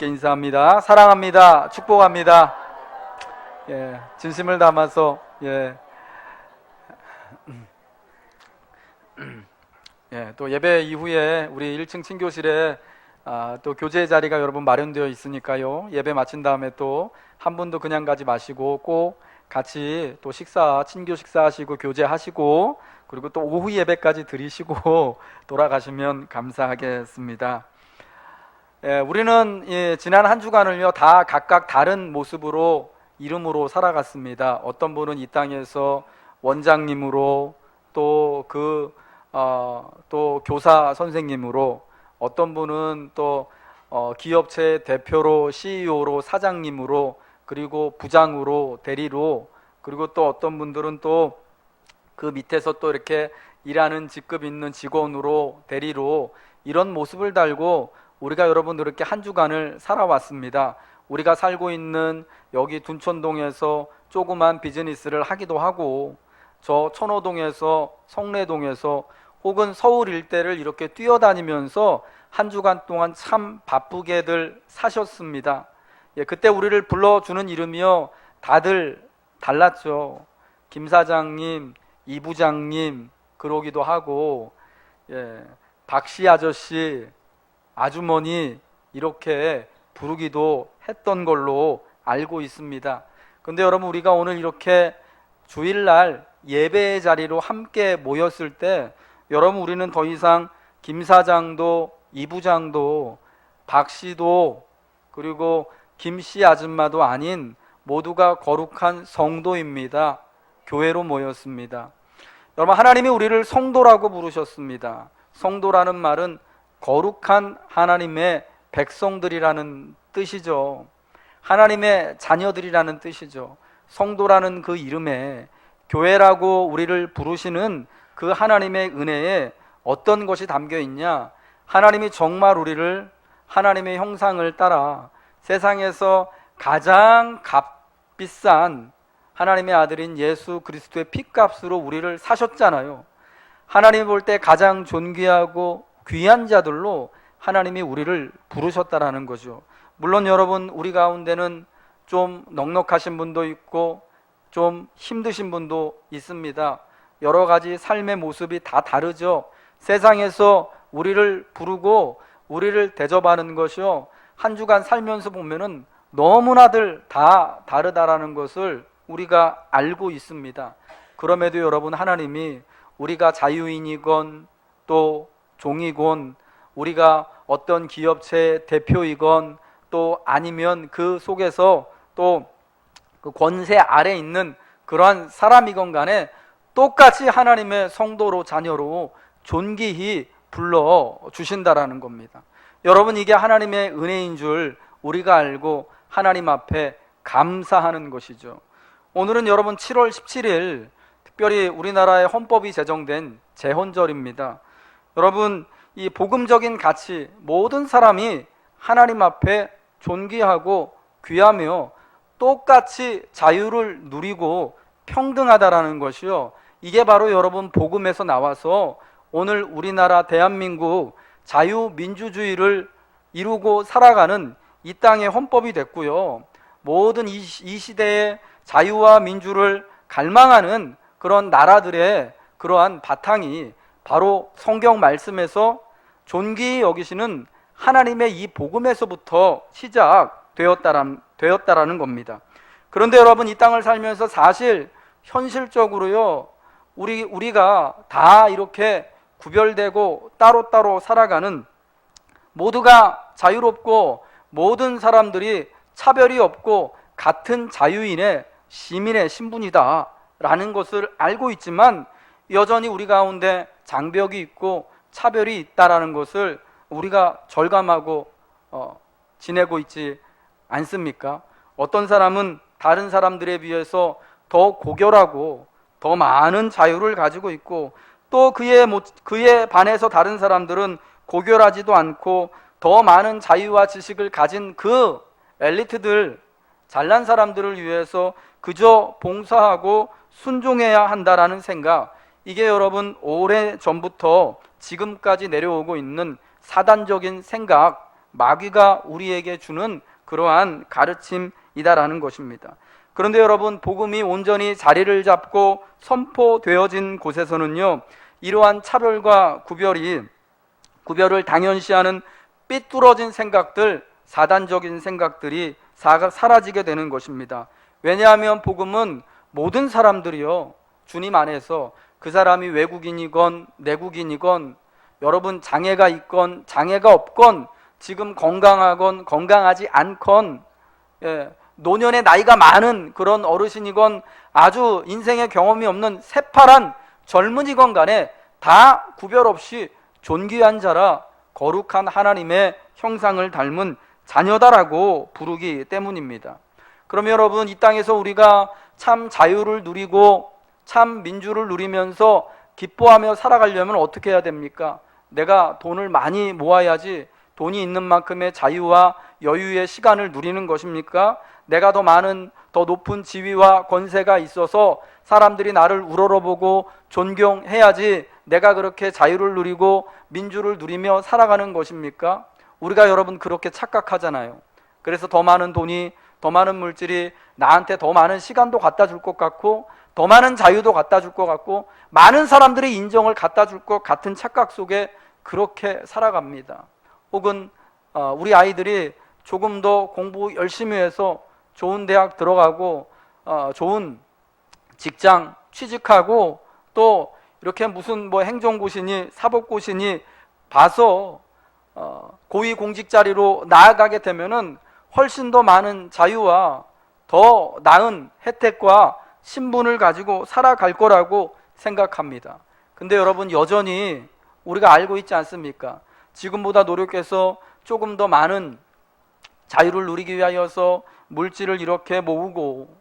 함께 인사합니다. 사랑합니다. 축복합니다. 예, 진심을 담아서 또 예배 이후에 우리 1층 친교실에 또 교제 자리가 여러분 마련되어 있으니까요. 예배 마친 다음에 또 한 분도 그냥 가지 마시고 꼭 같이 또 친교 식사하시고 교제하시고 그리고 또 오후 예배까지 드리시고 돌아가시면 감사하겠습니다. 우리는 지난 한 주간을요 다 각각 다른 모습으로 이름으로 살아갔습니다. 어떤 분은 이 땅에서 원장님으로 또 교사 선생님으로, 어떤 분은 또 기업체 대표로, CEO로, 사장님으로, 그리고 부장으로, 대리로, 그리고 또 어떤 분들은 또 그 밑에서 또 이렇게 일하는 직급 있는 직원으로, 대리로, 이런 모습을 달고 우리가 여러분 이렇게 한 주간을 살아왔습니다. 우리가 살고 있는 여기 둔촌동에서 조그만 비즈니스를 하기도 하고, 저 천호동에서, 성내동에서, 혹은 서울 일대를 이렇게 뛰어다니면서 한 주간 동안 참 바쁘게들 사셨습니다. 그때 우리를 불러주는 이름이요 다들 달랐죠. 김 사장님, 이 부장님 그러기도 하고, 박씨 아저씨, 아주머니 이렇게 부르기도 했던 걸로 알고 있습니다. 근데 여러분, 우리가 오늘 이렇게 주일날 예배의 자리로 함께 모였을 때 여러분, 우리는 더 이상 김 사장도, 이 부장도, 박 씨도, 그리고 김씨 아줌마도 아닌 모두가 거룩한 성도입니다. 교회로 모였습니다. 여러분, 하나님이 우리를 성도라고 부르셨습니다. 성도라는 말은 거룩한 하나님의 백성들이라는 뜻이죠. 하나님의 자녀들이라는 뜻이죠. 성도라는 그 이름에 교회라고 우리를 부르시는 그 하나님의 은혜에 어떤 것이 담겨 있냐? 하나님이 정말 우리를 하나님의 형상을 따라 세상에서 가장 값비싼 하나님의 아들인 예수 그리스도의 피값으로 우리를 사셨잖아요. 하나님이 볼 때 가장 존귀하고 귀한 자들로 하나님이 우리를 부르셨다라는 거죠. 물론 여러분, 우리 가운데는 좀 넉넉하신 분도 있고 좀 힘드신 분도 있습니다. 여러 가지 삶의 모습이 다 다르죠. 세상에서 우리를 부르고 우리를 대접하는 것이요, 한 주간 살면서 보면은 너무나들 다 다르다라는 것을 우리가 알고 있습니다. 그럼에도 여러분, 하나님이 우리가 자유인이건 또 종이건, 우리가 어떤 기업체 대표이건 또 아니면 그 속에서 또 그 권세 아래 있는 그러한 사람이건 간에 똑같이 하나님의 성도로, 자녀로 존귀히 불러주신다라는 겁니다. 여러분, 이게 하나님의 은혜인 줄 우리가 알고 하나님 앞에 감사하는 것이죠. 오늘은 여러분 7월 17일 특별히 우리나라의 헌법이 제정된 제헌절입니다. 여러분, 이 복음적인 가치, 모든 사람이 하나님 앞에 존귀하고 귀하며 똑같이 자유를 누리고 평등하다라는 것이요, 이게 바로 여러분 복음에서 나와서 오늘 우리나라 대한민국 자유민주주의를 이루고 살아가는 이 땅의 헌법이 됐고요, 모든 이 시대의 자유와 민주를 갈망하는 그런 나라들의 그러한 바탕이 바로 성경 말씀에서 존귀히 여기시는 하나님의 이 복음에서부터 시작되었다라는 겁니다. 그런데 여러분, 이 땅을 살면서 사실 현실적으로요, 우리가 다 이렇게 구별되고 따로따로 살아가는, 모두가 자유롭고 모든 사람들이 차별이 없고 같은 자유인의 시민의 신분이다 라는 것을 알고 있지만, 여전히 우리 가운데 장벽이 있고 차별이 있다라는 것을 우리가 절감하고 지내고 있지 않습니까? 어떤 사람은 다른 사람들에 비해서 더 고결하고 더 많은 자유를 가지고 있고, 또 그에 반해서 다른 사람들은 고결하지도 않고 더 많은 자유와 지식을 가진 그 엘리트들, 잘난 사람들을 위해서 그저 봉사하고 순종해야 한다라는 생각, 이게 여러분 오래전부터 지금까지 내려오고 있는 사단적인 생각, 마귀가 우리에게 주는 그러한 가르침이다라는 것입니다. 그런데 여러분, 복음이 온전히 자리를 잡고 선포되어진 곳에서는요, 이러한 차별과 구별을 당연시하는 삐뚤어진 생각들, 사단적인 생각들이 사라지게 되는 것입니다. 왜냐하면 복음은 모든 사람들이요, 주님 안에서 그 사람이 외국인이건 내국인이건, 여러분 장애가 있건 장애가 없건, 지금 건강하건 건강하지 않건, 노년의 나이가 많은 그런 어르신이건 아주 인생의 경험이 없는 새파란 젊은이건 간에 다 구별 없이 존귀한 자라 거룩한 하나님의 형상을 닮은 자녀다라고 부르기 때문입니다. 그러면 여러분, 이 땅에서 우리가 참 자유를 누리고 참 민주를 누리면서 기뻐하며 살아가려면 어떻게 해야 됩니까? 내가 돈을 많이 모아야지 돈이 있는 만큼의 자유와 여유의 시간을 누리는 것입니까? 내가 더 높은 지위와 권세가 있어서 사람들이 나를 우러러보고 존경해야지 내가 그렇게 자유를 누리고 민주를 누리며 살아가는 것입니까? 우리가 여러분 그렇게 착각하잖아요. 그래서 더 많은 돈이, 더 많은 물질이 나한테 더 많은 시간도 갖다 줄 것 같고, 더 많은 자유도 갖다 줄 것 같고, 많은 사람들의 인정을 갖다 줄 것 같은 착각 속에 그렇게 살아갑니다. 혹은 우리 아이들이 조금 더 공부 열심히 해서 좋은 대학 들어가고 좋은 직장 취직하고, 또 이렇게 무슨 행정고시니 사법고시니 봐서 고위공직 자리로 나아가게 되면은 훨씬 더 많은 자유와 더 나은 혜택과 신분을 가지고 살아갈 거라고 생각합니다. 근데 여러분, 여전히 우리가 알고 있지 않습니까? 지금보다 노력해서 조금 더 많은 자유를 누리기 위하여서 물질을 이렇게 모으고,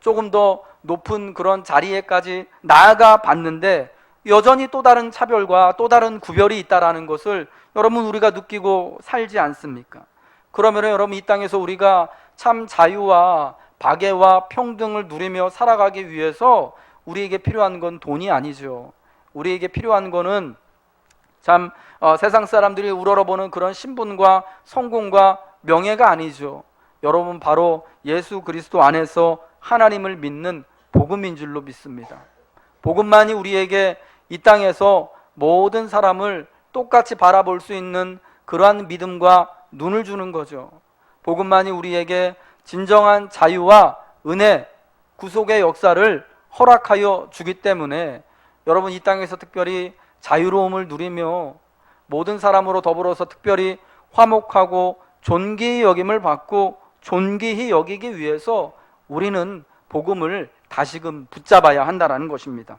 조금 더 높은 그런 자리에까지 나아가 봤는데 여전히 또 다른 차별과 또 다른 구별이 있다라는 것을 여러분 우리가 느끼고 살지 않습니까? 그러면 여러분, 이 땅에서 우리가 참 자유와 박애와 평등을 누리며 살아가기 위해서 우리에게 필요한 건 돈이 아니죠. 우리에게 필요한 거는 참 세상 사람들이 우러러보는 그런 신분과 성공과 명예가 아니죠. 여러분, 바로 예수 그리스도 안에서 하나님을 믿는 복음인 줄로 믿습니다. 복음만이 우리에게 이 땅에서 모든 사람을 똑같이 바라볼 수 있는 그러한 믿음과 눈을 주는 거죠. 복음만이 우리에게 진정한 자유와 은혜, 구속의 역사를 허락하여 주기 때문에 여러분, 이 땅에서 특별히 자유로움을 누리며 모든 사람으로 더불어서 특별히 화목하고 존귀히 여김을 받고 존귀히 여기기 위해서 우리는 복음을 다시금 붙잡아야 한다는 것입니다.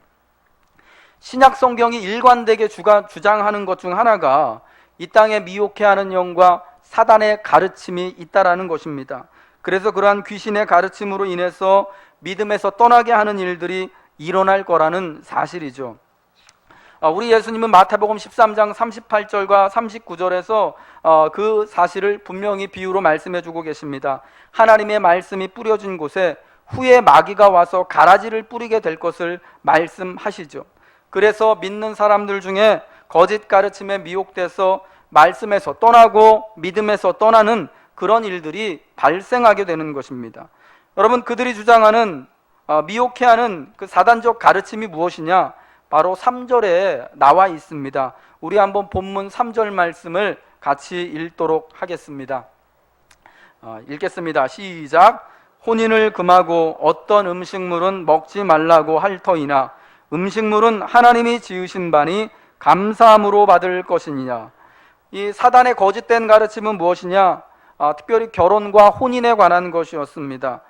신약 성경이 일관되게 주장하는 것 중 하나가 이 땅에 미혹해하는 영과 사단의 가르침이 있다라는 것입니다. 그래서 그러한 귀신의 가르침으로 인해서 믿음에서 떠나게 하는 일들이 일어날 거라는 사실이죠. 우리 예수님은 마태복음 13장 38절과 39절에서 그 사실을 분명히 비유로 말씀해 주고 계십니다. 하나님의 말씀이 뿌려진 곳에 후에 마귀가 와서 가라지를 뿌리게 될 것을 말씀하시죠. 그래서 믿는 사람들 중에 거짓 가르침에 미혹돼서 말씀에서 떠나고 믿음에서 떠나는 그런 일들이 발생하게 되는 것입니다. 여러분, 그들이 주장하는 미혹해하는 그 사단적 가르침이 무엇이냐? 바로 3절에 나와 있습니다. 우리 한번 본문 3절 말씀을 같이 읽도록 하겠습니다. 읽겠습니다. 시작. 혼인을 금하고 어떤 음식물은 먹지 말라고 할 터이나 음식물은 하나님이 지으신 바니 감사함으로 받을 것이니냐. 이 사단의 거짓된 가르침은 무엇이냐? 특별히 결혼과 혼인에 관한 것이었습니다.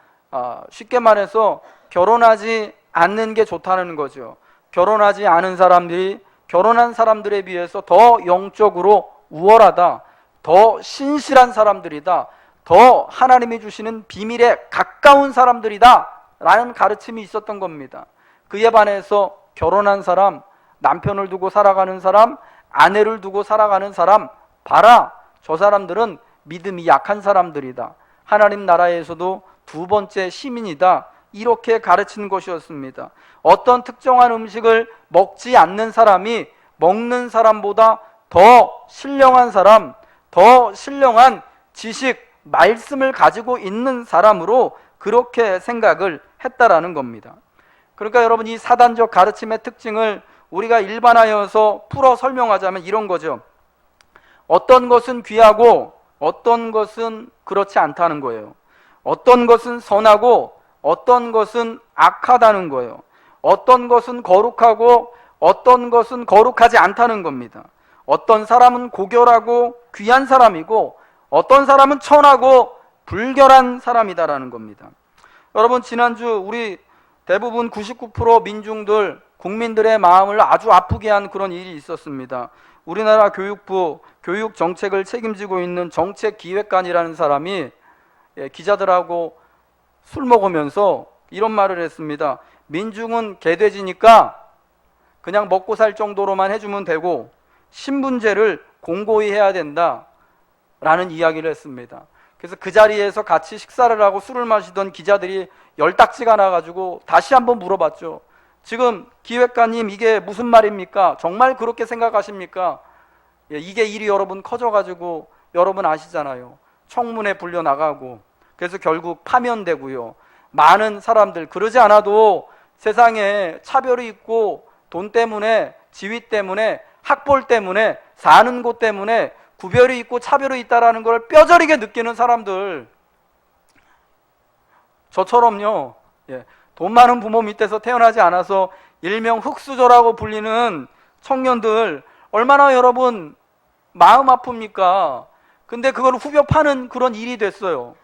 쉽게 말해서 결혼하지 않는 게 좋다는 거죠. 결혼하지 않은 사람들이 결혼한 사람들에 비해서 더 영적으로 우월하다, 더 신실한 사람들이다, 더 하나님이 주시는 비밀에 가까운 사람들이다 라는 가르침이 있었던 겁니다. 그에 반해서 결혼한 사람, 남편을 두고 살아가는 사람, 아내를 두고 살아가는 사람, 봐라, 저 사람들은 믿음이 약한 사람들이다, 하나님 나라에서도 두 번째 시민이다, 이렇게 가르치는 것이었습니다. 어떤 특정한 음식을 먹지 않는 사람이 먹는 사람보다 더 신령한 사람, 더 신령한 지식, 말씀을 가지고 있는 사람으로 그렇게 생각을 했다라는 겁니다. 그러니까 여러분, 이 사단적 가르침의 특징을 우리가 일반화해서 풀어 설명하자면 이런 거죠. 어떤 것은 귀하고 어떤 것은 그렇지 않다는 거예요. 어떤 것은 선하고 어떤 것은 악하다는 거예요. 어떤 것은 거룩하고 어떤 것은 거룩하지 않다는 겁니다. 어떤 사람은 고결하고 귀한 사람이고 어떤 사람은 천하고 불결한 사람이다라는 겁니다. 여러분, 지난주 우리 대부분 99% 민중들, 국민들의 마음을 아주 아프게 한 그런 일이 있었습니다. 우리나라 교육부 교육 정책을 책임지고 있는 정책기획관이라는 사람이 기자들하고 술 먹으면서 이런 말을 했습니다. 민중은 개돼지니까 그냥 먹고 살 정도로만 해주면 되고 신분제를 공고히 해야 된다라는 이야기를 했습니다. 그래서 그 자리에서 같이 식사를 하고 술을 마시던 기자들이 열딱지가 나가지고 다시 한번 물어봤죠. 지금 기획관님, 이게 무슨 말입니까? 정말 그렇게 생각하십니까? 이게 일이 여러분 커져가지고 여러분 아시잖아요. 청문회 불려 나가고 그래서 결국 파면되고요. 많은 사람들, 그러지 않아도 세상에 차별이 있고 돈 때문에, 지위 때문에, 학벌 때문에, 사는 곳 때문에 구별이 있고 차별이 있다는 걸 뼈저리게 느끼는 사람들, 저처럼요, 돈 많은 부모 밑에서 태어나지 않아서 일명 흙수저라고 불리는 청년들 얼마나 여러분 마음 아픕니까? 근데 그걸 후벼 파는 그런 일이 됐어요.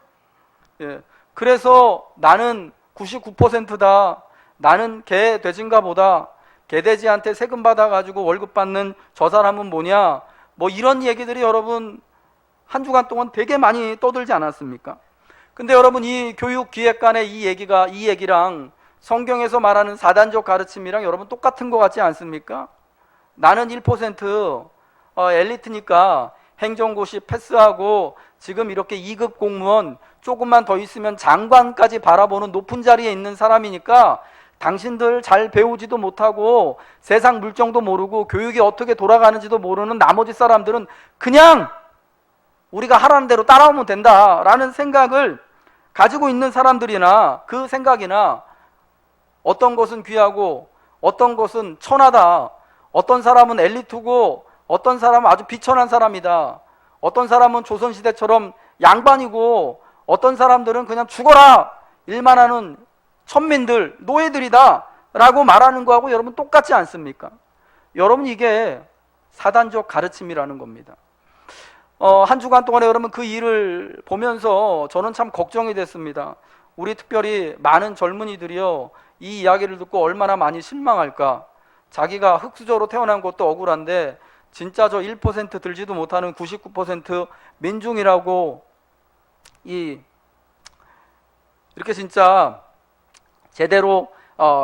그래서 나는 99%다. 나는 개 돼지인가 보다. 개돼지한테 세금 받아가지고 월급 받는 저 사람은 뭐냐? 뭐 이런 얘기들이 여러분 한 주간 동안 되게 많이 떠들지 않았습니까? 근데 여러분, 이 교육기획관의 이 얘기랑 성경에서 말하는 사단적 가르침이랑 여러분 똑같은 것 같지 않습니까? 나는 1% 엘리트니까 행정고시 패스하고 지금 이렇게 2급 공무원 조금만 더 있으면 장관까지 바라보는 높은 자리에 있는 사람이니까 당신들 잘 배우지도 못하고 세상 물정도 모르고 교육이 어떻게 돌아가는지도 모르는 나머지 사람들은 그냥 우리가 하라는 대로 따라오면 된다라는 생각을 가지고 있는 사람들이나, 그 생각이나 어떤 것은 귀하고 어떤 것은 천하다, 어떤 사람은 엘리트고 어떤 사람은 아주 비천한 사람이다, 어떤 사람은 조선시대처럼 양반이고 어떤 사람들은 그냥 죽어라 일만 하는 천민들, 노예들이다 라고 말하는 거하고 여러분 똑같지 않습니까? 여러분, 이게 사단적 가르침이라는 겁니다. 한 주간 동안에 여러분 그 일을 보면서 저는 참 걱정이 됐습니다. 우리 특별히 많은 젊은이들이요, 이 이야기를 듣고 얼마나 많이 실망할까. 자기가 흙수저로 태어난 것도 억울한데 진짜 저 1% 들지도 못하는 99% 민중이라고 이렇게 진짜 제대로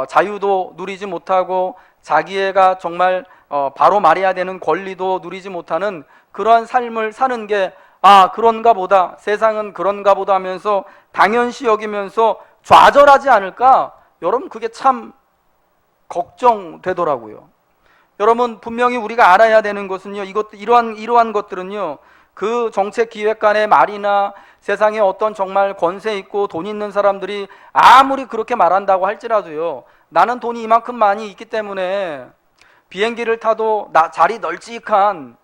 자유도 누리지 못하고 자기애가 정말 바로 말해야 되는 권리도 누리지 못하는 그러한 삶을 사는 게 그런가 보다, 세상은 그런가 보다 하면서 당연시 여기면서 좌절하지 않을까? 여러분, 그게 참 걱정되더라고요. 여러분, 분명히 우리가 알아야 되는 것은요, 이러한 것들은요, 그 정책기획관의 말이나 세상에 어떤 정말 권세 있고 돈 있는 사람들이 아무리 그렇게 말한다고 할지라도요, 나는 돈이 이만큼 많이 있기 때문에 비행기를 타도 자리 널찍한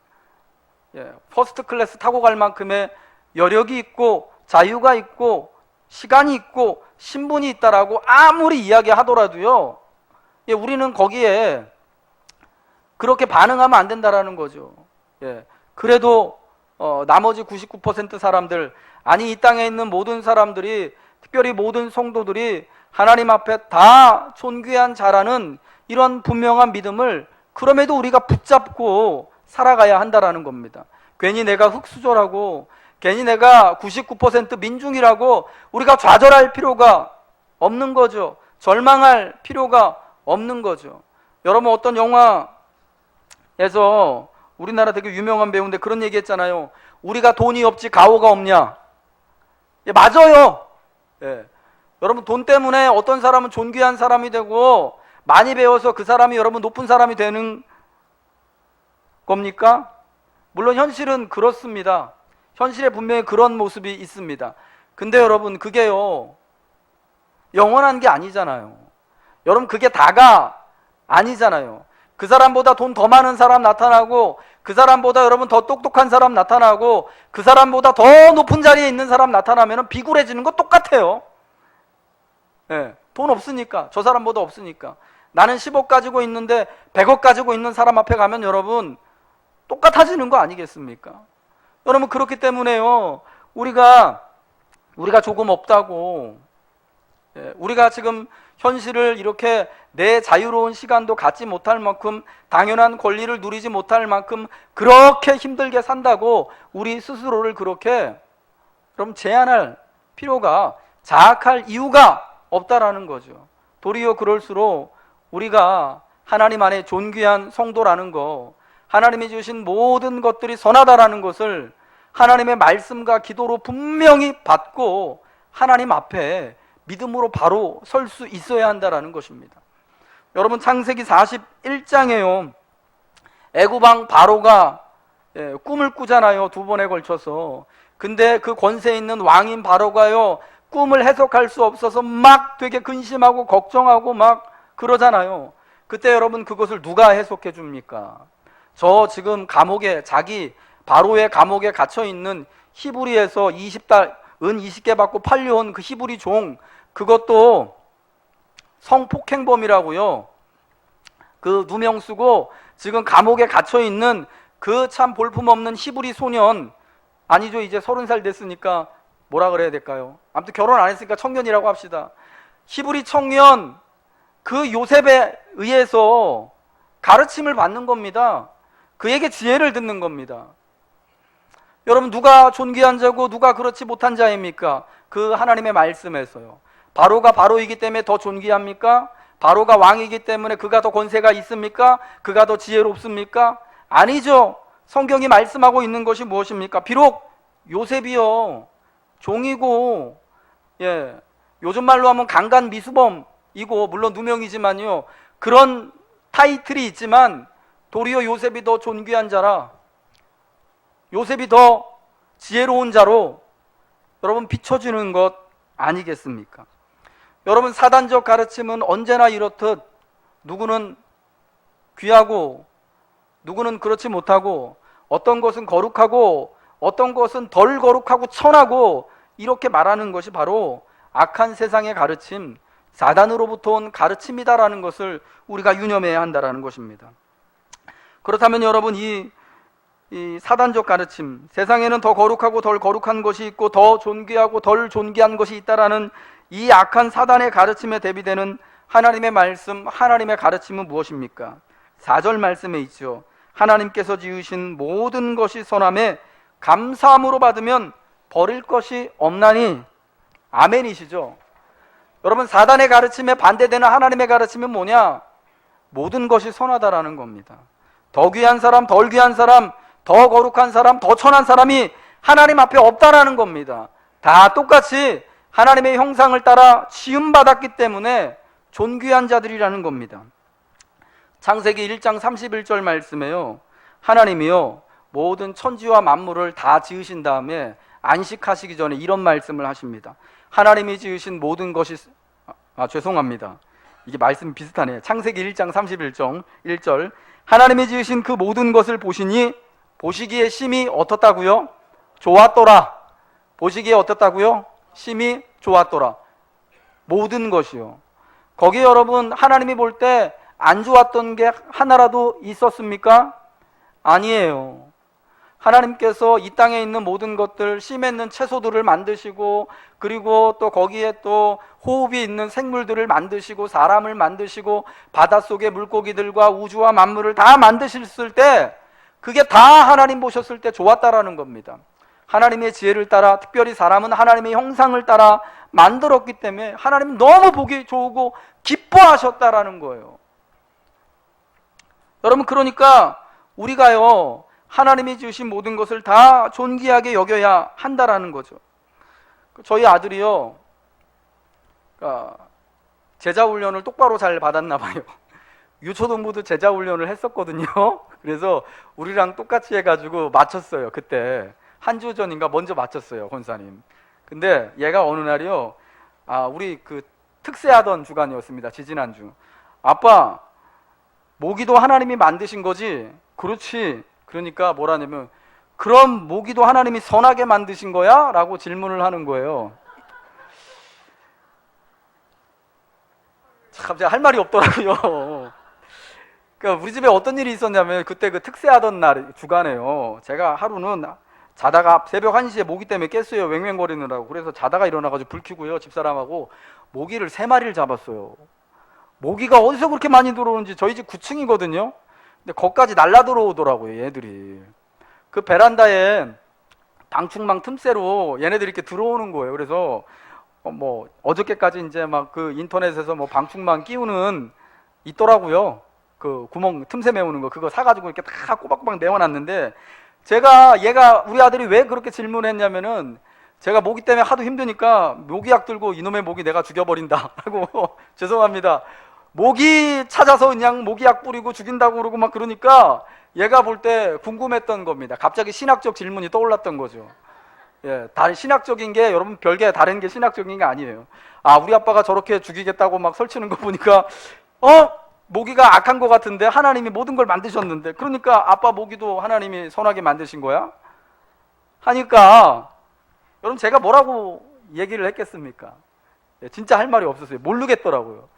퍼스트 클래스 타고 갈 만큼의 여력이 있고 자유가 있고 시간이 있고 신분이 있다라고 아무리 이야기하더라도요, 우리는 거기에 그렇게 반응하면 안 된다라는 거죠. 그래도 나머지 99% 사람들, 아니 이 땅에 있는 모든 사람들이, 특별히 모든 성도들이 하나님 앞에 다 존귀한 자라는 이런 분명한 믿음을 그럼에도 우리가 붙잡고 살아가야 한다라는 겁니다. 괜히 내가 흙수저라고, 괜히 내가 99% 민중이라고 우리가 좌절할 필요가 없는 거죠. 절망할 필요가 없는 거죠. 여러분, 어떤 영화에서 우리나라 되게 유명한 배우인데 그런 얘기 했잖아요. 우리가 돈이 없지 가오가 없냐. 맞아요. 여러분, 돈 때문에 어떤 사람은 존귀한 사람이 되고 많이 배워서 그 사람이 여러분 높은 사람이 되는 겁니까? 물론 현실은 그렇습니다. 현실에 분명히 그런 모습이 있습니다. 근데 여러분, 그게요, 영원한 게 아니잖아요. 여러분, 그게 다가 아니잖아요. 그 사람보다 돈 더 많은 사람 나타나고, 그 사람보다 여러분 더 똑똑한 사람 나타나고, 그 사람보다 더 높은 자리에 있는 사람 나타나면 비굴해지는 거 똑같아요. 예, 돈 없으니까, 저 사람보다 없으니까. 나는 10억 가지고 있는데 100억 가지고 있는 사람 앞에 가면 여러분 똑같아지는 거 아니겠습니까? 여러분, 그렇기 때문에요, 우리가 조금 없다고, 우리가 지금 현실을 이렇게 내 자유로운 시간도 갖지 못할 만큼, 당연한 권리를 누리지 못할 만큼 그렇게 힘들게 산다고 우리 스스로를 그렇게 그럼 제한할 필요가, 자학할 이유가 없다라는 거죠. 도리어 그럴수록 우리가 하나님 안에 존귀한 성도라는 거, 하나님이 주신 모든 것들이 선하다라는 것을 하나님의 말씀과 기도로 분명히 받고 하나님 앞에 믿음으로 바로 설 수 있어야 한다라는 것입니다. 여러분, 창세기 41장에요, 애굽왕 바로가 꿈을 꾸잖아요, 2번에 걸쳐서. 근데 그 권세 있는 왕인 바로가요, 꿈을 해석할 수 없어서 막 되게 근심하고 걱정하고 막 그러잖아요. 그때 여러분, 그것을 누가 해석해 줍니까? 저 지금 감옥에, 자기 바로의 감옥에 갇혀 있는 히브리에서 20달 은 20개 받고 팔려온 그 히브리 종, 그것도 성폭행범이라고요. 그 누명 쓰고 지금 감옥에 갇혀 있는 그 참 볼품없는 히브리 소년, 아니죠, 이제 30살 됐으니까 뭐라 그래야 될까요? 아무튼 결혼 안 했으니까 청년이라고 합시다. 히브리 청년, 그 요셉에 의해서 가르침을 받는 겁니다. 그에게 지혜를 듣는 겁니다. 여러분, 누가 존귀한 자고 누가 그렇지 못한 자입니까? 그 하나님의 말씀에서요. 바로가 바로이기 때문에 더 존귀합니까? 바로가 왕이기 때문에 그가 더 권세가 있습니까? 그가 더 지혜롭습니까? 아니죠. 성경이 말씀하고 있는 것이 무엇입니까? 비록 요셉이요, 종이고, 요즘 말로 하면 강간 미수범이고, 물론 누명이지만요, 그런 타이틀이 있지만 도리어 요셉이 더 존귀한 자라, 요셉이 더 지혜로운 자로 여러분 비춰지는 것 아니겠습니까? 여러분, 사단적 가르침은 언제나 이렇듯 누구는 귀하고 누구는 그렇지 못하고, 어떤 것은 거룩하고 어떤 것은 덜 거룩하고 천하고, 이렇게 말하는 것이 바로 악한 세상의 가르침, 사단으로부터 온 가르침이다라는 것을 우리가 유념해야 한다라는 것입니다. 그렇다면 여러분, 이 사단적 가르침, 세상에는 더 거룩하고 덜 거룩한 것이 있고 더 존귀하고 덜 존귀한 것이 있다라는 이 악한 사단의 가르침에 대비되는 하나님의 말씀, 하나님의 가르침은 무엇입니까? 4절 말씀에 있죠. 하나님께서 지으신 모든 것이 선함에 감사함으로 받으면 버릴 것이 없나니. 아멘이시죠? 여러분, 사단의 가르침에 반대되는 하나님의 가르침은 뭐냐? 모든 것이 선하다라는 겁니다. 더 귀한 사람, 덜 귀한 사람, 더 거룩한 사람, 더 천한 사람이 하나님 앞에 없다라는 겁니다. 다 똑같이 하나님의 형상을 따라 지음받았기 때문에 존귀한 자들이라는 겁니다. 창세기 1장 31절 말씀에요, 하나님이요, 모든 천지와 만물을 다 지으신 다음에 안식하시기 전에 이런 말씀을 하십니다. 하나님이 지으신 모든 것이, 죄송합니다, 이게 말씀이 비슷하네요. 창세기 1장 31절 1절, 하나님이 지으신 그 모든 것을 보시니 보시기에 심히 어떻다고요? 좋았더라. 보시기에 어떻다고요? 심히 좋았더라. 모든 것이요. 거기 여러분, 하나님이 볼 때 안 좋았던 게 하나라도 있었습니까? 아니에요. 하나님께서 이 땅에 있는 모든 것들, 씨 맺는 채소들을 만드시고, 그리고 또 거기에 또 호흡이 있는 생물들을 만드시고, 사람을 만드시고, 바닷속의 물고기들과 우주와 만물을 다 만드셨을 때, 그게 다 하나님 보셨을 때 좋았다라는 겁니다. 하나님의 지혜를 따라, 특별히 사람은 하나님의 형상을 따라 만들었기 때문에 하나님은 너무 보기 좋고 기뻐하셨다라는 거예요. 여러분, 그러니까 우리가요, 하나님이 주신 모든 것을 다 존귀하게 여겨야 한다라는 거죠. 저희 아들이요, 제자 훈련을 똑바로 잘 받았나 봐요. 유초등부도 제자 훈련을 했었거든요. 그래서 우리랑 똑같이 해가지고 맞췄어요. 그때 한 주 전인가 먼저 맞췄어요, 권사님. 근데 얘가 어느 날이요, 우리 그 특세하던 주간이었습니다. 지지난주. 아빠, 모기도 하나님이 만드신 거지? 그렇지. 그러니까 뭐라냐면, 그럼 모기도 하나님이 선하게 만드신 거야? 라고 질문을 하는 거예요. 참, 제가 할 말이 없더라고요. 그러니까 우리 집에 어떤 일이 있었냐면, 그때 그 특세하던 날 주간에요, 제가 하루는 자다가 새벽 1시에 모기 때문에 깼어요. 왱왱거리느라고. 그래서 자다가 일어나가지고 불 켜고요, 집사람하고 모기를 3마리를 잡았어요. 모기가 어디서 그렇게 많이 들어오는지, 저희 집 9층이거든요. 근데 거기까지 날라 들어오더라고요, 얘들이. 그 베란다에 방충망 틈새로 얘네들이 이렇게 들어오는 거예요. 그래서 뭐 어저께까지 이제 막 그 인터넷에서 뭐 방충망 끼우는 있더라고요. 그 구멍 틈새 메우는 거, 그거 사가지고 이렇게 다 꼬박꼬박 메워놨는데, 얘가 우리 아들이 왜 그렇게 질문했냐면은, 제가 모기 때문에 하도 힘드니까 모기약 들고 이놈의 모기 내가 죽여버린다 하고 죄송합니다, 모기 찾아서 그냥 모기약 뿌리고 죽인다고 그러고 막 그러니까 얘가 볼 때 궁금했던 겁니다. 갑자기 신학적 질문이 떠올랐던 거죠. 예, 다른 신학적인 게, 여러분 별개 다른 게 신학적인 게 아니에요. 우리 아빠가 저렇게 죽이겠다고 막 설치는 거 보니까 모기가 악한 것 같은데 하나님이 모든 걸 만드셨는데, 그러니까 아빠 모기도 하나님이 선하게 만드신 거야? 하니까 여러분 제가 뭐라고 얘기를 했겠습니까? 진짜 할 말이 없었어요. 모르겠더라고요.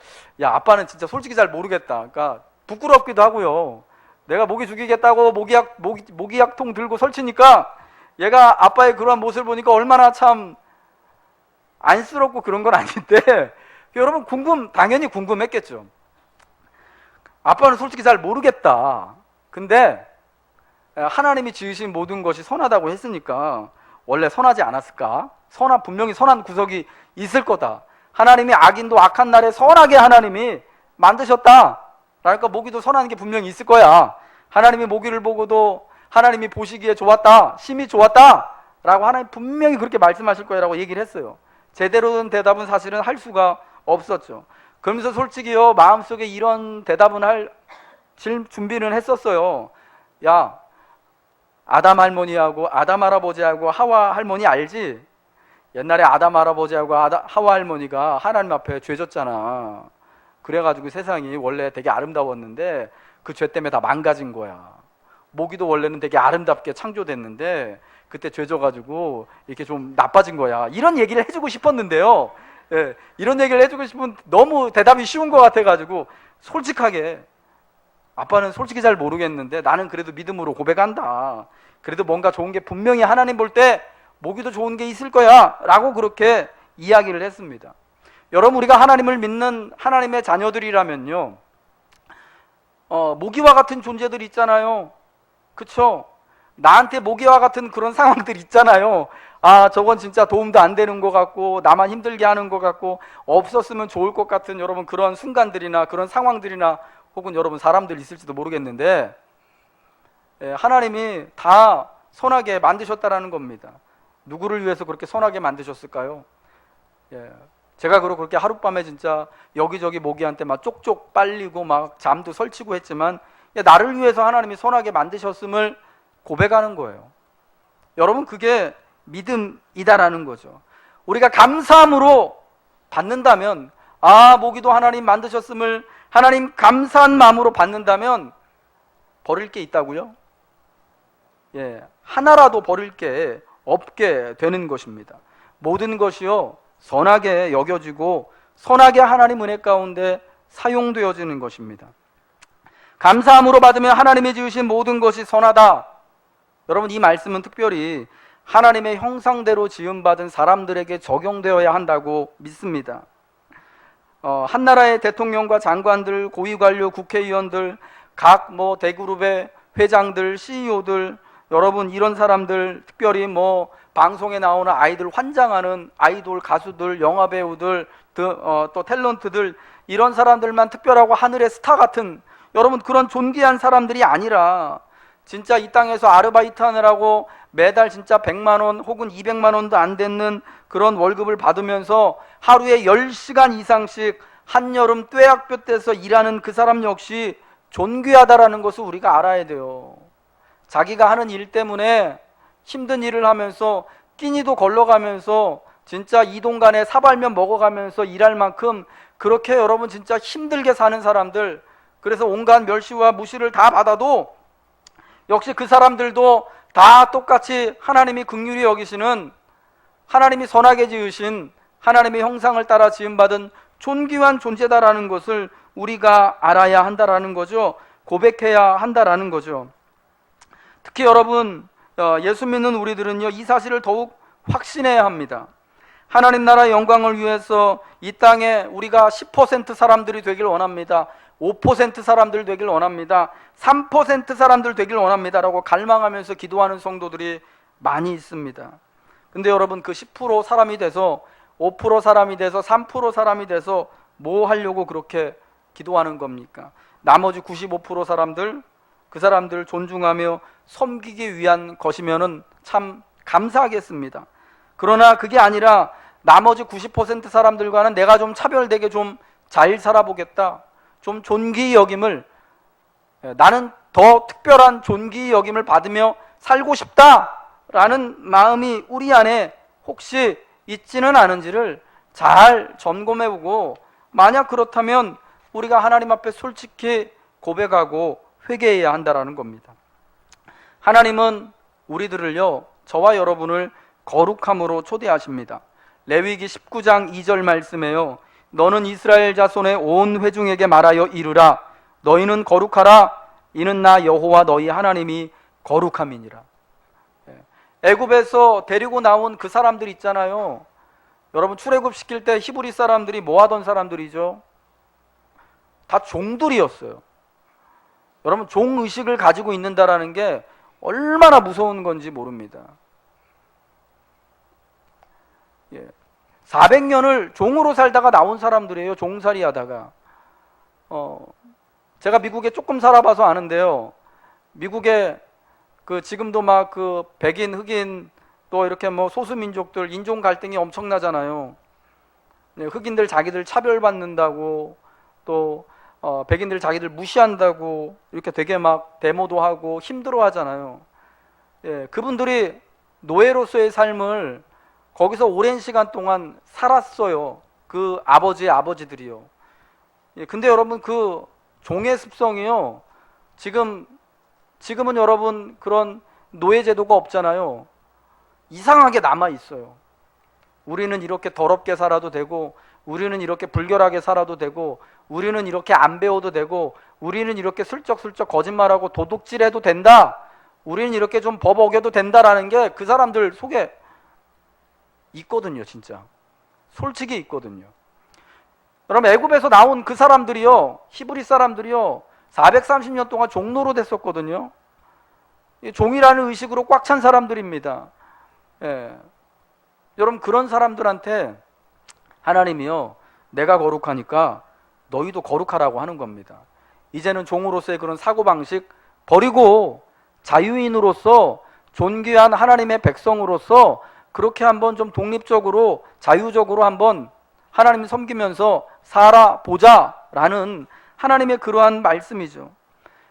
야, 아빠는 진짜 솔직히 잘 모르겠다. 그러니까 부끄럽기도 하고요. 내가 모기 죽이겠다고 모기약통 들고 설치니까 얘가 아빠의 그러한 모습을 보니까 얼마나 참 안쓰럽고 그런 건 아닌데 여러분 당연히 궁금했겠죠. 아빠는 솔직히 잘 모르겠다. 근데 하나님이 지으신 모든 것이 선하다고 했으니까 원래 선하지 않았을까? 분명히 선한 구석이 있을 거다. 하나님이 악인도 악한 날에 선하게 하나님이 만드셨다. 그러니까 모기도 선한 게 분명히 있을 거야. 하나님이 모기를 보고도 하나님이 보시기에 좋았다, 심히 좋았다 라고 하나님 분명히 그렇게 말씀하실 거라고 얘기를 했어요. 제대로 된 대답은 사실은 할 수가 없었죠. 그러면서 솔직히요, 마음속에 이런 대답은 할 준비는 했었어요. 야, 아담 할머니하고 아담 할아버지하고 하와 할머니 알지? 옛날에 아담 할아버지하고 하와 할머니가 하나님 앞에 죄졌잖아. 그래가지고 세상이 원래 되게 아름다웠는데 그 죄 때문에 다 망가진 거야. 모기도 원래는 되게 아름답게 창조됐는데 그때 죄져가지고 이렇게 좀 나빠진 거야. 이런 얘기를 해주고 싶었는데요. 예, 이런 얘기를 해주고 싶은, 너무 대답이 쉬운 것 같아가지고 솔직하게, 아빠는 솔직히 잘 모르겠는데 나는 그래도 믿음으로 고백한다. 그래도 뭔가 좋은 게 분명히 하나님 볼 때 모기도 좋은 게 있을 거야 라고 그렇게 이야기를 했습니다. 여러분, 우리가 하나님을 믿는 하나님의 자녀들이라면요, 모기와 같은 존재들 있잖아요. 그쵸? 나한테 모기와 같은 그런 상황들 있잖아요. 저건 진짜 도움도 안 되는 것 같고 나만 힘들게 하는 것 같고 없었으면 좋을 것 같은 여러분 그런 순간들이나 그런 상황들이나 혹은 여러분 사람들 있을지도 모르겠는데, 하나님이 다 선하게 만드셨다라는 겁니다. 누구를 위해서 그렇게 선하게 만드셨을까요? 제가 그렇게 하룻밤에 진짜 여기저기 모기한테 막 쪽쪽 빨리고 막 잠도 설치고 했지만 나를 위해서 하나님이 선하게 만드셨음을 고백하는 거예요. 여러분, 그게 믿음이다라는 거죠. 우리가 감사함으로 받는다면, 모기도 하나님 만드셨음을 하나님 감사한 마음으로 받는다면 버릴 게 있다고요? 하나라도 버릴 게 없게 되는 것입니다. 모든 것이요, 선하게 여겨지고 선하게 하나님 은혜 가운데 사용되어지는 것입니다. 감사함으로 받으면 하나님이 지으신 모든 것이 선하다. 여러분, 이 말씀은 특별히 하나님의 형상대로 지음받은 사람들에게 적용되어야 한다고 믿습니다. 한 나라의 대통령과 장관들, 고위관료, 국회의원들, 각 대그룹의 회장들, CEO들, 여러분 이런 사람들, 특별히 방송에 나오는 아이들 환장하는 아이돌 가수들, 영화배우들, 또 탤런트들, 이런 사람들만 특별하고 하늘의 스타 같은 여러분 그런 존귀한 사람들이 아니라 진짜 이 땅에서 아르바이트 하느라고 매달 진짜 100만 원 혹은 200만 원도 안 되는 그런 월급을 받으면서 하루에 10시간 이상씩 한여름 뙤약볕에서 일하는 그 사람 역시 존귀하다라는 것을 우리가 알아야 돼요. 자기가 하는 일 때문에 힘든 일을 하면서 끼니도 걸러가면서 진짜 이동간에 사발면 먹어가면서 일할 만큼 그렇게 여러분 진짜 힘들게 사는 사람들, 그래서 온갖 멸시와 무시를 다 받아도 역시 그 사람들도 다 똑같이 하나님이 긍휼히 여기시는, 하나님이 선하게 지으신 하나님의 형상을 따라 지음받은 존귀한 존재다라는 것을 우리가 알아야 한다라는 거죠. 고백해야 한다라는 거죠. 특히 여러분, 예수 믿는 우리들은요, 이 사실을 더욱 확신해야 합니다. 하나님 나라의 영광을 위해서 이 땅에 우리가 10% 사람들이 되길 원합니다. 5% 사람들 되길 원합니다. 3% 사람들 되길 원합니다 라고 갈망하면서 기도하는 성도들이 많이 있습니다. 근데 여러분, 그 10% 사람이 돼서 5% 사람이 돼서 3% 사람이 돼서 뭐 하려고 그렇게 기도하는 겁니까? 나머지 95% 사람들, 그 사람들 존중하며 섬기기 위한 것이면은 참 감사하겠습니다. 그러나 그게 아니라 나머지 90% 사람들과는 내가 좀 차별되게 좀 잘 살아보겠다, 좀 존귀 여김을, 나는 더 특별한 존귀 여김을 받으며 살고 싶다라는 마음이 우리 안에 혹시 있지는 않은지를 잘 점검해보고, 만약 그렇다면 우리가 하나님 앞에 솔직히 고백하고 회개해야 한다라는 겁니다. 하나님은 우리들을요, 저와 여러분을 거룩함으로 초대하십니다. 레위기 19장 2절 말씀에요, 너는 이스라엘 자손의 온 회중에게 말하여 이르라. 너희는 거룩하라. 이는 나 여호와 너희 하나님이 거룩함이니라. 애굽에서 데리고 나온 그 사람들 있잖아요. 여러분, 출애굽 시킬 때 히브리 사람들이 뭐 하던 사람들이죠? 다 종들이었어요. 여러분, 종의식을 가지고 있는다라는 게 얼마나 무서운 건지 모릅니다. 400년을 종으로 살다가 나온 사람들이에요. 종살이 하다가. 제가 미국에 조금 살아봐서 아는데요, 미국에 지금도 막 백인, 흑인 또 이렇게 뭐 소수민족들 인종 갈등이 엄청나잖아요. 흑인들 자기들 차별받는다고, 또 백인들 자기들 무시한다고 이렇게 되게 막 데모도 하고 힘들어 하잖아요. 그분들이 노예로서의 삶을 거기서 오랜 시간 동안 살았어요. 그 아버지의 아버지들이요. 근데 여러분, 그 종의 습성이요, 지금은 여러분 그런 노예 제도가 없잖아요. 이상하게 남아 있어요. 우리는 이렇게 더럽게 살아도 되고, 우리는 이렇게 불결하게 살아도 되고, 우리는 이렇게 안 배워도 되고, 우리는 이렇게 슬쩍슬쩍 거짓말하고 도둑질해도 된다, 우리는 이렇게 좀 법 어겨도 된다라는 게 그 사람들 속에 있거든요. 진짜 솔직히 있거든요. 여러분, 애굽에서 나온 그 사람들이요, 히브리 사람들이요, 430년 동안 종노로 됐었거든요. 종이라는 의식으로 꽉 찬 사람들입니다. 여러분, 그런 사람들한테 하나님이요, 내가 거룩하니까 너희도 거룩하라고 하는 겁니다. 이제는 종으로서의 그런 사고방식 버리고 자유인으로서, 존귀한 하나님의 백성으로서 그렇게 한번 좀 독립적으로 자유적으로 한번 하나님 섬기면서 살아보자라는 하나님의 그러한 말씀이죠.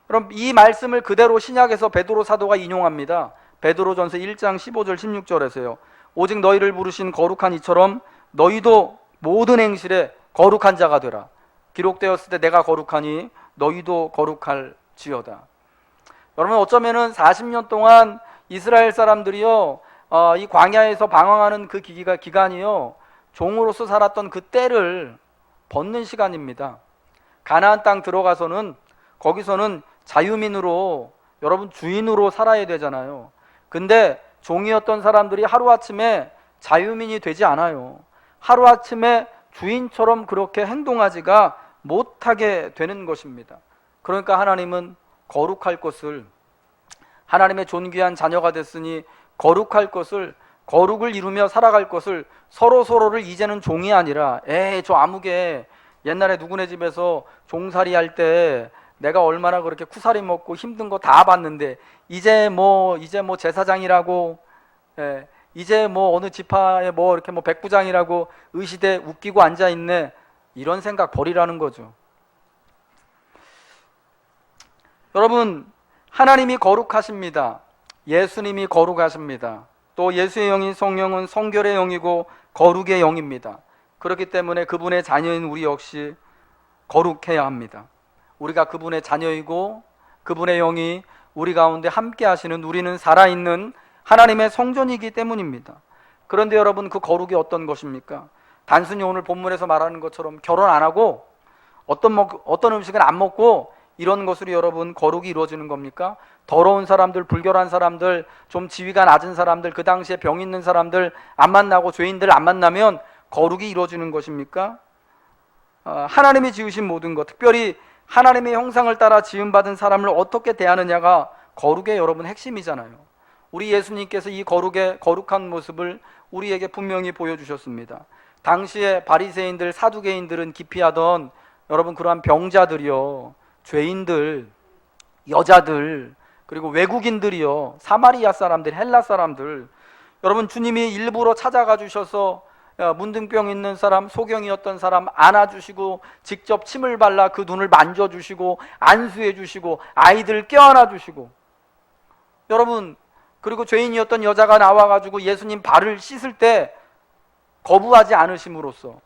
그럼 이 말씀을 그대로 신약에서 베드로 사도가 인용합니다. 베드로전서 1장 15절 16절에서요. 오직 너희를 부르신 거룩한 이처럼 너희도 모든 행실에 거룩한 자가 되라. 기록되었을 때 내가 거룩하니 너희도 거룩할지어다. 여러분, 어쩌면은 40년 동안 이스라엘 사람들이요, 이 광야에서 방황하는 그 기간이요, 종으로서 살았던 그 때를 벗는 시간입니다. 가나안 땅 들어가서는, 거기서는 자유민으로, 여러분 주인으로 살아야 되잖아요. 근데 종이었던 사람들이 하루아침에 자유민이 되지 않아요. 하루아침에 주인처럼 그렇게 행동하지가 못하게 되는 것입니다. 그러니까 하나님은 거룩할 것을, 하나님의 존귀한 자녀가 됐으니 거룩할 것을, 거룩을 이루며 살아갈 것을, 서로서로를 이제는 종이 아니라, 저 아무개 옛날에 누구네 집에서 종살이 할 때 내가 얼마나 그렇게 쿠사리 먹고 힘든 거 다 봤는데, 이제 뭐 제사장이라고, 이제 뭐 어느 지파에 뭐 이렇게 뭐 백부장이라고 의시대 웃기고 앉아 있네. 이런 생각 버리라는 거죠. 여러분, 하나님이 거룩하십니다. 예수님이 거룩하십니다. 또 예수의 영인 성령은 성결의 영이고 거룩의 영입니다. 그렇기 때문에 그분의 자녀인 우리 역시 거룩해야 합니다. 우리가 그분의 자녀이고 그분의 영이 우리 가운데 함께 하시는, 우리는 살아있는 하나님의 성전이기 때문입니다. 그런데 여러분, 그 거룩이 어떤 것입니까? 단순히 오늘 본문에서 말하는 것처럼 결혼 안 하고 어떤 음식은 안 먹고 이런 것으로 여러분 거룩이 이루어지는 겁니까? 더러운 사람들, 불결한 사람들, 좀 지위가 낮은 사람들, 그 당시에 병 있는 사람들 안 만나고 죄인들 안 만나면 거룩이 이루어지는 것입니까? 하나님이 지으신 모든 것, 특별히 하나님의 형상을 따라 지음받은 사람을 어떻게 대하느냐가 거룩의 여러분 핵심이잖아요. 우리 예수님께서 이 거룩한 모습을 우리에게 분명히 보여주셨습니다. 당시에 바리새인들, 사두개인들은 기피하던 여러분 그러한 병자들이요, 죄인들, 여자들, 그리고 외국인들이요, 사마리아 사람들, 헬라 사람들, 여러분 주님이 일부러 찾아가 주셔서 문둥병 있는 사람, 소경이었던 사람 안아주시고 직접 침을 발라 그 눈을 만져주시고 안수해주시고 아이들 껴안아주시고, 여러분 그리고 죄인이었던 여자가 나와가지고 예수님 발을 씻을 때 거부하지 않으심으로써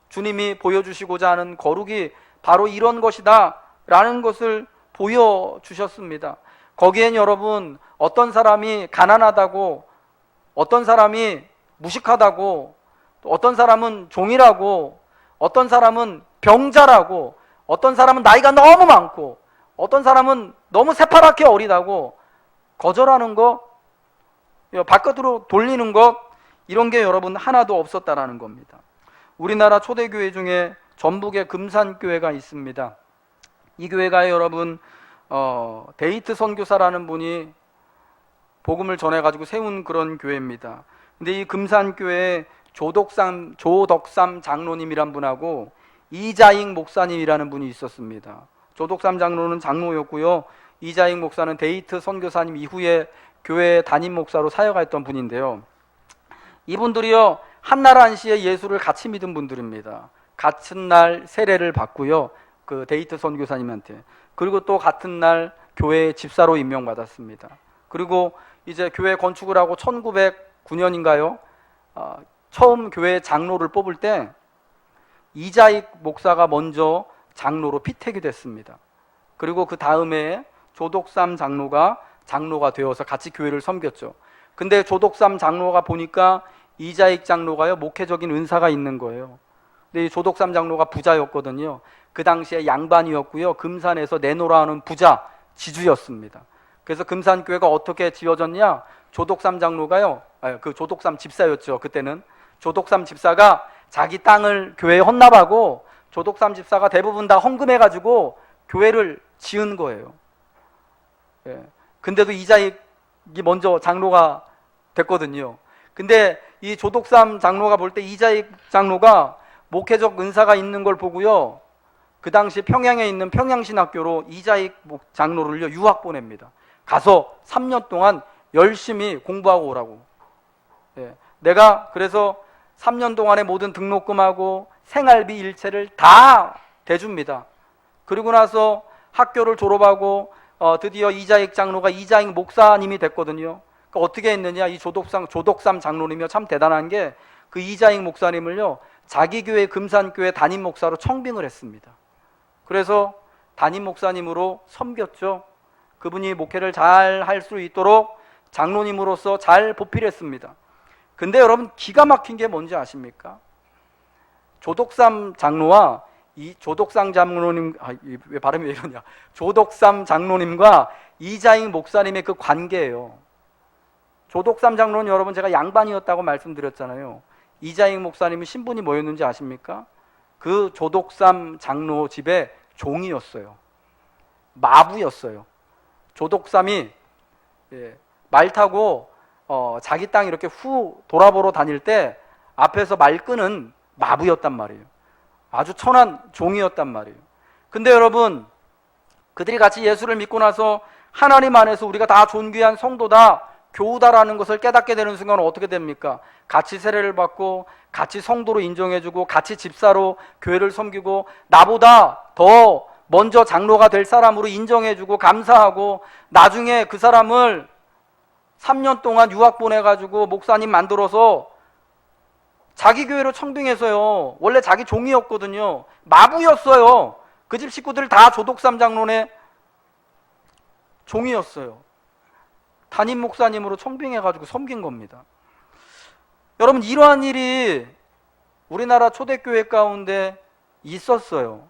주님이 보여주시고자 하는 거룩이 바로 이런 것이다 라는 것을 보여주셨습니다. 거기엔 여러분 어떤 사람이 가난하다고, 어떤 사람이 무식하다고, 어떤 사람은 종이라고, 어떤 사람은 병자라고, 어떤 사람은 나이가 너무 많고, 어떤 사람은 너무 새파랗게 어리다고 거절하는 것, 바깥으로 돌리는 것, 이런 게 여러분 하나도 없었다라는 겁니다. 우리나라 초대교회 중에 전북에 금산교회가 있습니다. 이 교회가 여러분 데이트 선교사라는 분이 복음을 전해가지고 세운 그런 교회입니다. 근데 이 금산교회에 조덕삼 장로님이란 분하고 이자익 목사님이라는 분이 있었습니다. 조덕삼 장로는 장로였고요, 이자익 목사는 데이트 선교사님 이후에 교회 담임 목사로 사역했던 분인데요. 이분들이요 한날 한시에 예수를 같이 믿은 분들입니다. 같은 날 세례를 받고요, 그 데이트 선교사님한테. 그리고 또 같은 날 교회 집사로 임명받았습니다. 그리고 이제 교회 건축을 하고 1909년인가요? 처음 교회 장로를 뽑을 때 이자익 목사가 먼저 장로로 피택이 됐습니다. 그리고 그 다음에 조덕삼 장로가 되어서 같이 교회를 섬겼죠. 근데 조덕삼 장로가 보니까 이자익 장로가요 목회적인 은사가 있는 거예요. 근데 이 조덕삼 장로가 부자였거든요. 그 당시에 양반이었고요, 금산에서 내노라 하는 부자 지주였습니다. 그래서 금산교회가 어떻게 지어졌냐, 조덕삼 장로가요, 그 조덕삼 집사였죠. 그때는 조덕삼 집사가 자기 땅을 교회에 헌납하고 조덕삼 집사가 대부분 다 헌금해가지고 교회를 지은 거예요. 근데도 이자익이 먼저 장로가 됐거든요. 근데 이 조덕삼 장로가 볼 때 이자익 장로가 목회적 은사가 있는 걸 보고요, 그 당시 평양에 있는 평양신학교로 이자익 장로를요 유학 보냅니다. 가서 3년 동안 열심히 공부하고 오라고. 내가 그래서 3년 동안의 모든 등록금하고 생활비 일체를 다 대줍니다. 그리고 나서 학교를 졸업하고 드디어 이자익 장로가 이자익 목사님이 됐거든요. 그러니까 어떻게 했느냐, 이 조덕삼 장로님이요 참 대단한 게 그 이자익 목사님을요 자기 교회 금산교회 담임 목사로 청빙을 했습니다. 그래서 담임 목사님으로 섬겼죠. 그분이 목회를 잘 할 수 있도록 장로님으로서 잘 보필했습니다. 근데 여러분 기가 막힌 게 뭔지 아십니까? 조덕삼 장로와 이 조덕삼 장로님, 왜 발음이 왜 이러냐, 조덕삼 장로님과 이자익 목사님의 그 관계예요. 조덕삼 장로는 여러분 제가 양반이었다고 말씀드렸잖아요. 이자익 목사님이 신분이 뭐였는지 아십니까? 그 조덕삼 장로 집의 종이었어요. 마부였어요. 조덕삼이 말 타고 자기 땅 이렇게 후 돌아보러 다닐 때 앞에서 말 끄는 마부였단 말이에요. 아주 천한 종이었단 말이에요. 근데 여러분 그들이 같이 예수를 믿고 나서 하나님 안에서 우리가 다 존귀한 성도다, 교우다라는 것을 깨닫게 되는 순간 어떻게 됩니까? 같이 세례를 받고 같이 성도로 인정해주고 같이 집사로 교회를 섬기고 나보다 더 먼저 장로가 될 사람으로 인정해주고 감사하고 나중에 그 사람을 3년 동안 유학 보내가지고 목사님 만들어서 자기 교회로 청빙해서요. 원래 자기 종이었거든요. 마부였어요. 그 집 식구들 다 조독삼 장로네 종이었어요. 담임 목사님으로 청빙해가지고 섬긴 겁니다. 여러분, 이러한 일이 우리나라 초대교회 가운데 있었어요.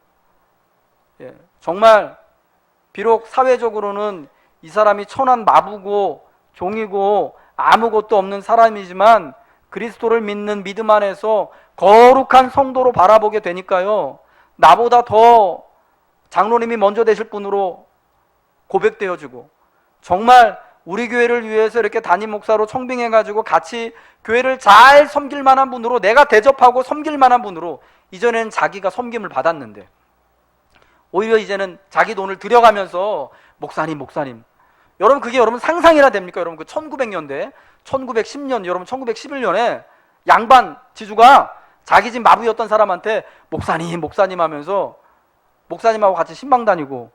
예, 정말 비록 사회적으로는 이 사람이 천한 마부고 종이고 아무것도 없는 사람이지만 그리스도를 믿는 믿음 안에서 거룩한 성도로 바라보게 되니까요. 나보다 더 장로님이 먼저 되실 분으로 고백되어지고 정말 우리 교회를 위해서 이렇게 담임 목사로 청빙해가지고 같이 교회를 잘 섬길 만한 분으로 내가 대접하고 섬길 만한 분으로 이전에는 자기가 섬김을 받았는데 오히려 이제는 자기 돈을 들여가면서 목사님 여러분 그게 여러분 상상이나 됩니까? 여러분 그 1900년대 1910년 여러분 1911년에 양반 지주가 자기 집 마부였던 사람한테 목사님 하면서 목사님하고 같이 신방 다니고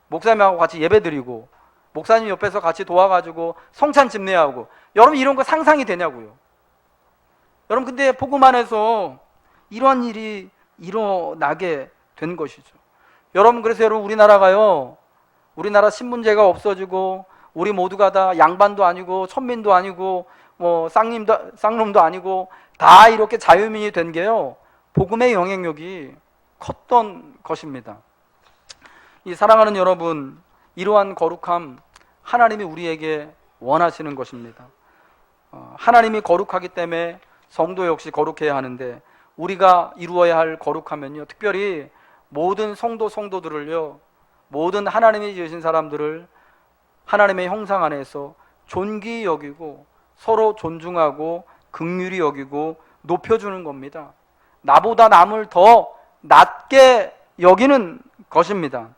목사님하고 같이 예배 드리고 목사님 옆에서 같이 도와가지고 성찬 집례하고 여러분 이런 거 상상이 되냐고요. 여러분 근데 복음 안에서 이러한 일이 일어나게 된 것이죠. 여러분 그래서 여러분 우리나라가요 우리나라 신분제가 없어지고 우리 모두가 다 양반도 아니고 천민도 아니고 뭐 쌍놈도 아니고 다 이렇게 자유민이 된 게요 복음의 영향력이 컸던 것입니다. 이 사랑하는 여러분, 이러한 거룩함 하나님이 우리에게 원하시는 것입니다. 하나님이 거룩하기 때문에 성도 역시 거룩해야 하는데 우리가 이루어야 할 거룩하면요 특별히 모든 성도들을요 모든 하나님이 지으신 사람들을 하나님의 형상 안에서 존귀 여기고 서로 존중하고 긍휼히 여기고 높여주는 겁니다. 나보다 남을 더 낮게 여기는 것입니다.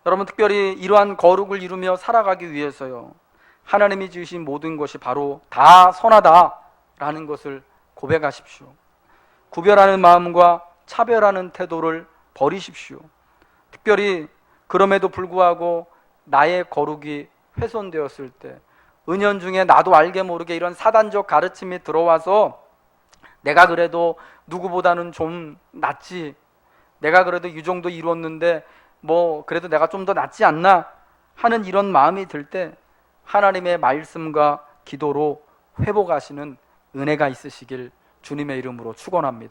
여러분 특별히 이러한 거룩을 이루며 살아가기 위해서요 하나님이 지으신 모든 것이 바로 다 선하다라는 것을 고백하십시오. 구별하는 마음과 차별하는 태도를 버리십시오. 특별히 그럼에도 불구하고 나의 거룩이 훼손되었을 때 은연중에 나도 알게 모르게 이런 사단적 가르침이 들어와서 내가 그래도 누구보다는 좀 낫지, 내가 그래도 이 정도 이뤘는데 뭐 그래도 내가 좀 더 낫지 않나 하는 이런 마음이 들 때 하나님의 말씀과 기도로 회복하시는 은혜가 있으시길 주님의 이름으로 축원합니다.